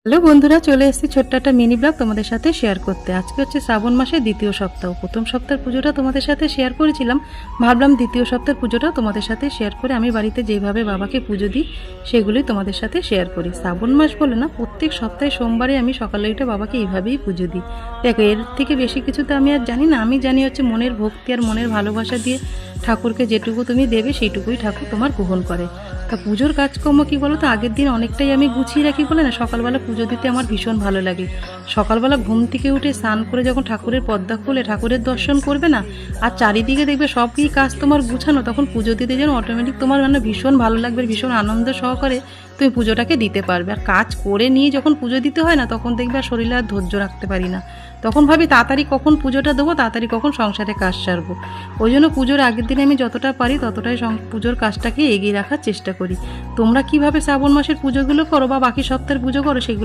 Hello বন্ধুরা, চলে এসেছি ছোট্ট একটা মিনি ব্লগ তোমাদের সাথে শেয়ার করতে। আজকে হচ্ছে শ্রাবণ মাসের দ্বিতীয় সপ্তাহ। প্রথম সপ্তাহের পুজোটা তোমাদের সাথে শেয়ার করেছিলাম, ভাবলাম দ্বিতীয় সপ্তাহের পুজোটাও তোমাদের সাথে শেয়ার করে আমি বাড়িতে যেভাবে বাবাকে পুজো দিই সেগুলোই তোমাদের সাথে শেয়ার করি। শ্রাবণ মাস বলে না, প্রত্যেক সপ্তাহে সোমবারে আমি সকালে উঠে বাবাকে এইভাবেই পুজো দিই। দেখো, এর থেকে বেশি কিছু তো আমি আর জানি না। আমি জানি হচ্ছে মনের ভক্তি আর মনের ভালোবাসা দিয়ে ঠাকুরকে যেটুকু তুমি দেবে সেইটুকুই ঠাকুর তোমার গ্রহণ করে। তা পুজোর কাজকর্ম কী বলো তো, আগের দিন অনেকটাই আমি গুছিয়ে রাখি বলে না, সকালবেলা পুজো দিতে আমার ভীষণ ভালো লাগে। সকালবেলা ঘুম থেকে উঠে স্নান করে যখন ঠাকুরের পর্দা খুলে ঠাকুরের দর্শন করবে না, আর চারিদিকে দেখবে সবই কাজ তোমার গুছানো, তখন পুজো দিতে যেন অটোমেটিক তোমার মানে ভীষণ ভালো লাগবে, ভীষণ আনন্দ সহকারে তুমি পুজোটাকে দিতে পারবে। আর কাজ করে নিয়ে যখন পুজো দিতে হয় না, তখন দেখবে আর শরীরে আর ধৈর্য রাখতে পারি না। তখন ভাবি তাড়াতাড়ি কখন পুজোটা দেবো, তাড়াতাড়ি কখন সংসারে কাজ সারবো। ওই জন্য পুজোর আগের দিনে আমি যতটা পারি ততটাই পুজোর কাজটাকে এগিয়ে রাখার চেষ্টা করি। তোমরা কিভাবে শ্রাবণ মাসের পুজোগুলো করো বা বাকি সপ্তাহের পুজো করো সেগুলো